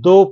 2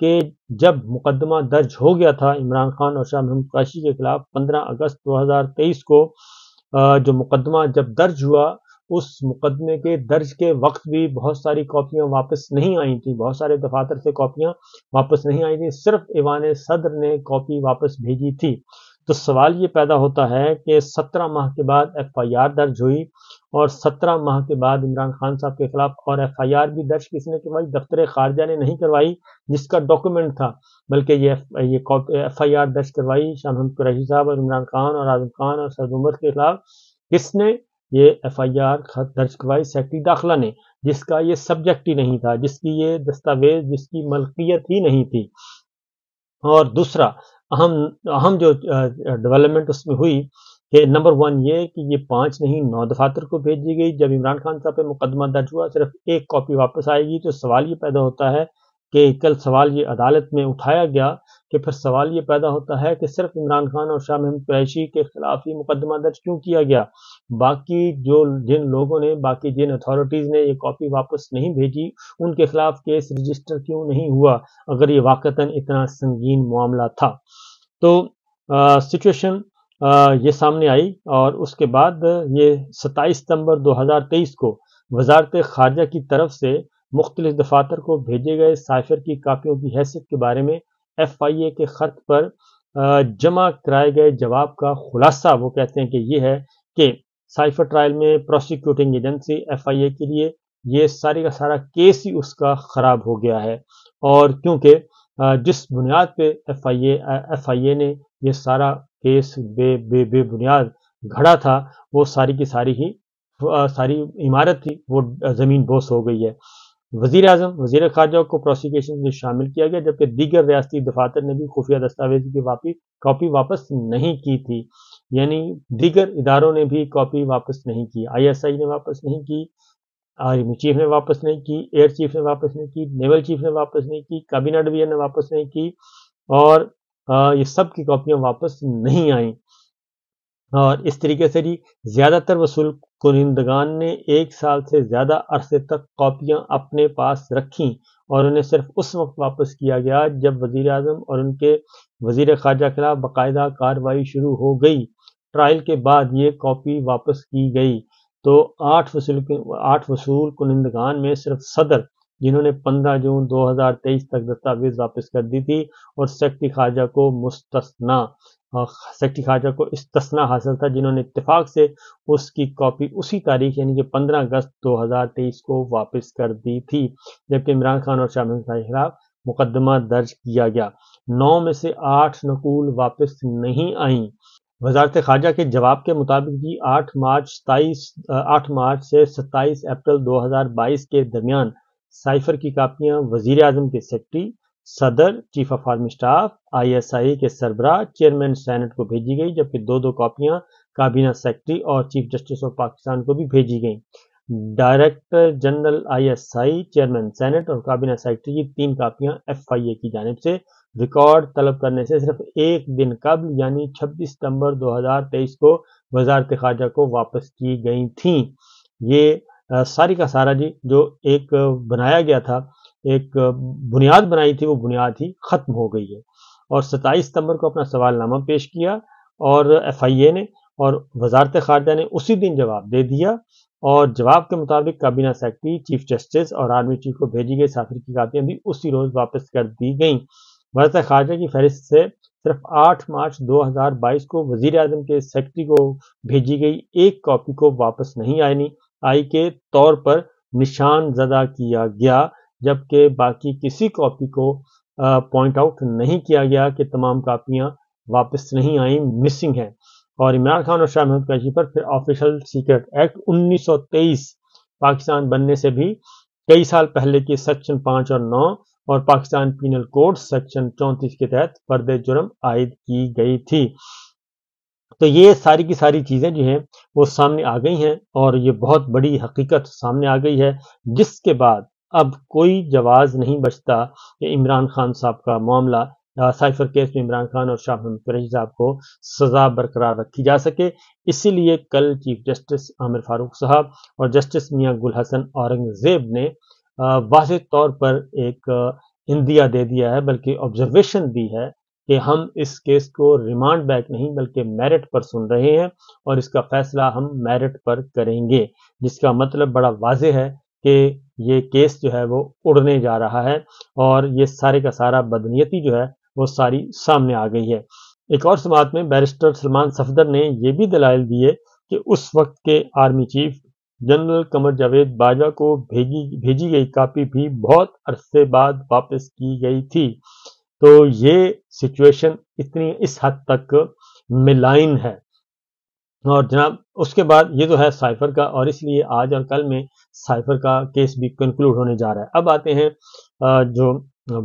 کہ جب مقدمہ درج ہو گیا تھا عمران خان اور شاہ محمود قریشی کے خلاف 15 اگست 2023 کو، جو مقدمہ جب درج ہوا، اس مقدمے کے درج کے وقت بھی بہت ساری کاپیاں واپس نہیں آئی تھیں، بہت سارے دفاتر سے کاپیاں واپس نہیں آئی تھیں، صرف ایوان صدر نے کاپی واپس بھیجی تھی۔ تو سوال یہ پیدا ہوتا ہے کہ 17 ماہ کے بعد ایف آئی آر درج ہوئی، اور 17 ماہ کے بعد عمران خان صاحب کے خلاف اور ایف آئی آر بھی درج کس نے کروائی؟ دفتر خارجہ نے نہیں کروائی، جس کا ڈاکومنٹ تھا، بلکہ یہ ایف آئی آر درج کروائی شاہ محمود قریشی صاحب اور عمران خان اور اعظم خان اور سعد عمر کے خلاف۔ کس نے یہ ایف آئی آر درج کروائی؟ سیکرٹری داخلہ نے، جس کا یہ سبجیکٹ ہی نہیں تھا، جس کی یہ دستاویز، جس کی ملکیت ہی نہیں تھی۔ اور دوسرا اہم جو ڈیولپمنٹ اس میں ہوئی کہ نمبر 1 یہ کہ یہ 5 نہیں 9 دفاتر کو بھیجی گئی۔ جب عمران خان صاحب پہ مقدمہ درج ہوا صرف ایک کاپی واپس آئے گی، تو سوال یہ پیدا ہوتا ہے کہ کل سوال یہ عدالت میں اٹھایا گیا کہ پھر سوال یہ پیدا ہوتا ہے کہ صرف عمران خان اور شاہ محمود قریشی کے خلاف ہی مقدمہ درج کیوں کیا گیا؟ باقی جن لوگوں نے، باقی جن اتھارٹیز نے یہ کاپی واپس نہیں بھیجی، ان کے خلاف کیس رجسٹر کیوں نہیں ہوا، اگر یہ واقعتاً اتنا سنگین معاملہ تھا؟ تو سچویشن یہ سامنے آئی، اور اس کے بعد یہ 27 ستمبر 2023 کو وزارت خارجہ کی طرف سے مختلف دفاتر کو بھیجے گئے سائفر کی کاپیوں کی حیثیت کے بارے میں ایف آئی اے کے خط پر جمع کرائے گئے جواب کا خلاصہ وہ کہتے ہیں کہ یہ ہے کہ سائفر ٹرائل میں پروسیکیوٹنگ ایجنسی ایف آئی اے کے لیے یہ ساری کا سارا کیس ہی اس کا خراب ہو گیا ہے، اور کیونکہ جس بنیاد پہ ایف آئی اے نے یہ سارا کیس بے بنیاد گھڑا تھا، وہ ساری کی ساری ہی ساری عمارت تھی وہ زمین بوس ہو گئی ہے۔ وزیر اعظم، وزیر خارجہ کو پروسیکیوشن میں شامل کیا گیا، جبکہ دیگر ریاستی دفاتر نے بھی خفیہ دستاویز کی کاپی واپس نہیں کی تھی، یعنی دیگر اداروں نے بھی کاپی واپس نہیں کی۔ آئی ایس آئی نے واپس نہیں کی، آرمی چیف نے واپس نہیں کی، ایئر چیف نے واپس نہیں کی، نیول چیف نے واپس نہیں کی، کابینہ ڈویژن نے واپس نہیں کی، اور یہ سب کی کاپیاں واپس نہیں آئیں۔ اور اس طریقے سے جی زیادہ تر وصول کنندگان نے 1 سال سے زیادہ عرصے تک کاپیاں اپنے پاس رکھیں، اور انہیں صرف اس وقت واپس کیا گیا جب وزیر اعظم اور ان کے وزیر خارجہ کے خلاف باقاعدہ کارروائی شروع ہو گئی۔ ٹرائل کے بعد یہ کاپی واپس کی گئی۔ تو 8 وصول کنندگان میں صرف صدر، جنہوں نے 15 جون 2023 تک دستاویز واپس کر دی تھی، اور سیکرٹری خارجہ کو استثناء حاصل تھا، جنہوں نے اتفاق سے اس کی کاپی اسی تاریخ یعنی کہ 15 اگست 2023 کو واپس کر دی تھی، جبکہ عمران خان اور شاہ محمود قریشی کے خلاف مقدمہ درج کیا گیا۔ 9 میں سے 8 نقول واپس نہیں آئیں۔ وزارت خارجہ کے جواب کے مطابق جی 8 مارچ سے 27 اپریل 2022 کے درمیان سائفر کی کاپیاں وزیر اعظم کے سیکرٹری، صدر، chief of army staff, I S I کے سربراہ، چیئرمین سینٹ کو بھیجی گئی، جبکہ 2 کاپیاں کابینہ سیکرٹری اور چیف جسٹس آف پاکستان کو بھی بھیجی گئیں۔ Director general I S I, chairman senate اور کابینہ سیکرٹری کی 3 کاپیاں ایف آئی اے کی جانب سے ریکارڈ طلب کرنے سے صرف 1 دن قبل یعنی 26 ستمبر 2023 کو وزارت خارجہ کو واپس کی گئی تھیں۔ یہ ساری کا سارا جی جو ایک بنایا گیا تھا، ایک بنیاد بنائی تھی، وہ بنیاد ہی ختم ہو گئی ہے۔ اور 27 ستمبر کو اپنا سوال نامہ پیش کیا اور ایف آئی اے نے، اور وزارت خارجہ نے اسی دن جواب دے دیا، اور جواب کے مطابق کابینہ سیکرٹری، چیف جسٹس اور آرمی چیف کو بھیجی گئی سائفر کی کاپیاں بھی اسی روز واپس کر دی گئیں۔ وزارت خارجہ کی فہرست سے صرف 8 مارچ 2022 کو وزیر اعظم کے سیکرٹری کو بھیجی گئی ایک کاپی کو واپس نہیں آئی کے طور پر نشان زدہ کیا گیا، جبکہ باقی کسی کاپی کو پوائنٹ آؤٹ نہیں کیا گیا کہ تمام کاپیاں واپس نہیں آئیں، مسنگ ہیں۔ اور عمران خان اور شاہ محمود قریشی پر پھر آفیشل سیکرٹ ایکٹ 1923 پاکستان بننے سے بھی کئی سال پہلے کی سیکشن 5 اور 9 اور پاکستان پینل کوڈ سیکشن 34 کے تحت فرد جرم عائد کی گئی تھی۔ تو یہ ساری کی ساری چیزیں جو ہیں وہ سامنے آ گئی ہیں، اور یہ بہت بڑی حقیقت سامنے آ گئی ہے، جس کے بعد اب کوئی جواز نہیں بچتا کہ عمران خان صاحب کا معاملہ سائفر کیس میں عمران خان اور شاہ محمود قریشی صاحب کو سزا برقرار رکھی جا سکے۔ اسی لیے کل چیف جسٹس عامر فاروق صاحب اور جسٹس میاں گل حسن اورنگزیب نے واضح طور پر ایک اندیا دے دیا ہے بلکہ آبزرویشن دی ہے کہ ہم اس کیس کو ریمانڈ بیک نہیں بلکہ میرٹ پر سن رہے ہیں اور اس کا فیصلہ ہم میرٹ پر کریں گے، جس کا مطلب بڑا واضح ہے کہ یہ کیس جو ہے وہ اڑنے جا رہا ہے اور یہ سارے کا سارا بدنیتی جو ہے وہ ساری سامنے آ گئی ہے۔ ایک اور سماعت میں بیرسٹر سلمان صفدر نے یہ بھی دلائل دیے کہ اس وقت کے army chief general Qamar Javed Bajwa کو بھیجی گئی کاپی بھی بہت عرصے بعد واپس کی گئی تھی۔ تو یہ سچویشن اتنی اس حد تک ملائن ہے۔ اور جناب اس کے بعد یہ تو ہے سائفر کا، اور اس لیے آج اور کل میں سائفر کا کیس بھی کنکلوڈ ہونے جا رہا ہے۔ اب آتے ہیں جو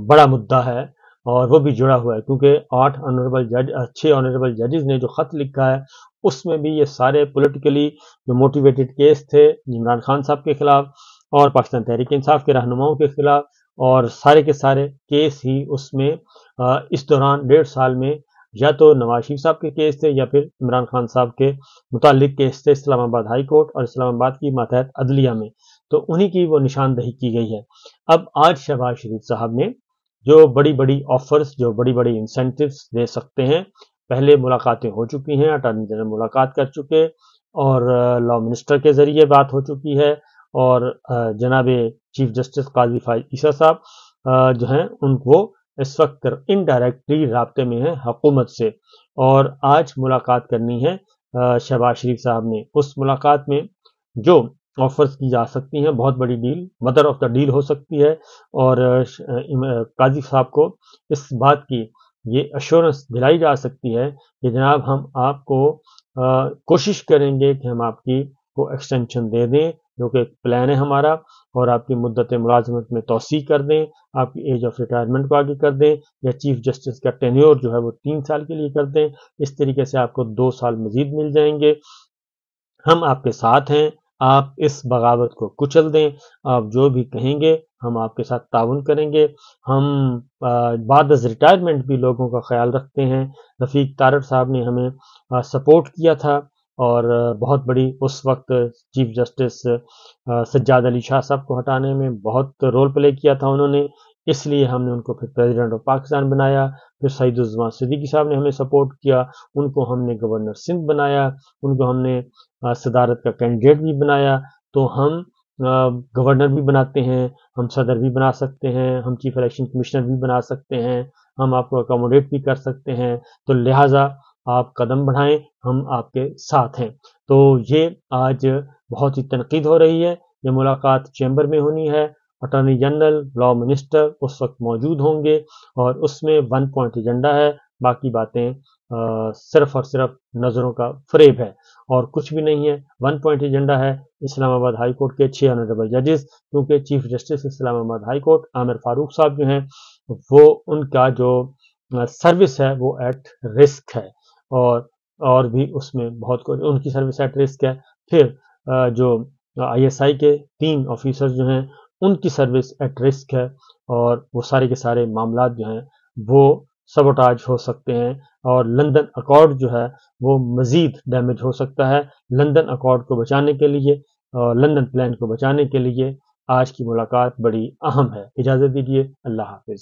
بڑا مدعا ہے اور وہ بھی جڑا ہوا ہے، کیونکہ 6 آنریبل ججز نے جو خط لکھا ہے اس میں بھی یہ سارے پولیٹیکلی جو موٹیویٹڈ کیس تھے عمران خان صاحب کے خلاف اور پاکستان تحریک انصاف کے رہنماؤں کے خلاف، اور سارے کے سارے کیس ہی اس میں اس دوران 1.5 سال میں یا تو نواز شریف صاحب کے کیس تھے یا پھر عمران خان صاحب کے متعلق کیس تھے اسلام آباد ہائی کورٹ اور اسلام آباد کی ماتحت عدلیہ میں، تو انہی کی وہ نشاندہی کی گئی ہے۔ اب آج شہباز شریف صاحب نے جو بڑی بڑی آفرز، جو بڑی بڑی انسینٹیوز دے سکتے ہیں، پہلے ملاقاتیں ہو چکی ہیں، اٹارنی جنرل ملاقات کر چکے اور لا منسٹر کے ذریعے بات ہو چکی ہے، اور جناب چیف جسٹس قاضی فائز عیسیٰ صاحب جو ہیں ان کو اس وقت انڈائریکٹلی رابطے میں ہیں حکومت سے، اور آج ملاقات کرنی ہے شہباز شریف صاحب نے۔ اس ملاقات میں جو آفرز کی جا سکتی ہیں، بہت بڑی deal, mother of the deal ہو سکتی ہے، اور قاضی صاحب کو اس بات کی یہ ایشورنس دلائی جا سکتی ہے کہ جناب ہم آپ کو کوشش کریں گے کہ ہم آپ کی کو ایکسٹینشن دے دیں، جو کہ ایک پلان ہے ہمارا، اور آپ کی مدت ملازمت میں توسیع کر دیں، آپ کی ایج آف ریٹائرمنٹ کو آگے کر دیں، یا چیف جسٹس کا ٹینیور جو ہے وہ 3 سال کے لیے کر دیں، اس طریقے سے آپ کو 2 سال مزید مل جائیں گے۔ ہم آپ کے ساتھ ہیں، آپ اس بغاوت کو کچل دیں، آپ جو بھی کہیں گے ہم آپ کے ساتھ تعاون کریں گے۔ ہم بعد از ریٹائرمنٹ بھی لوگوں کا خیال رکھتے ہیں۔ رفیق تارڑ صاحب نے ہمیں سپورٹ کیا تھا، اور بہت بڑی اس وقت چیف جسٹس سجاد علی شاہ صاحب کو ہٹانے میں بہت رول پلے کیا تھا انہوں نے، اس لیے ہم نے ان کو پھر پریزیڈنٹ آف پاکستان بنایا۔ پھر سعید الزمان صدیقی صاحب نے ہمیں سپورٹ کیا، ان کو ہم نے گورنر سندھ بنایا، ان کو ہم نے صدارت کا کینڈیڈیٹ بھی بنایا۔ تو ہم گورنر بھی بناتے ہیں، ہم صدر بھی بنا سکتے ہیں، ہم چیف الیکشن کمشنر بھی بنا سکتے ہیں، ہم آپ کو اکوموڈیٹ بھی کر سکتے ہیں، تو لہٰذا آپ قدم بڑھائیں، ہم آپ کے ساتھ ہیں۔ تو یہ آج بہت ہی تنقید ہو رہی ہے، یہ ملاقات چیمبر میں ہونی ہے، اٹارنی جنرل، لا منسٹر اس وقت موجود ہوں گے، اور اس میں 1 پوائنٹ ایجنڈا ہے، باقی باتیں صرف اور صرف نظروں کا فریب ہے اور کچھ بھی نہیں ہے۔ 1 پوائنٹ ایجنڈا ہے اسلام آباد ہائی کورٹ کے 6 آنریبل ججز، کیونکہ چیف جسٹس اسلام آباد ہائی کورٹ عامر فاروق صاحب جو ہیں وہ ان کا جو سروس ہے وہ ایٹ رسک ہے، اور بھی اس میں بہت کچھ ان کی سروس ایٹ رسک ہے۔ پھر جو ISI کے 3 آفیسر جو ہیں ان کی سروس ایٹ رسک ہے، اور وہ سارے کے سارے معاملات جو ہیں وہ سبوٹاج ہو سکتے ہیں، اور لندن اکارڈ جو ہے وہ مزید ڈیمیج ہو سکتا ہے۔ لندن اکارڈ کو بچانے کے لیے، لندن پلان کو بچانے کے لیے آج کی ملاقات بڑی اہم ہے۔ اجازت دیجیے، اللہ حافظ۔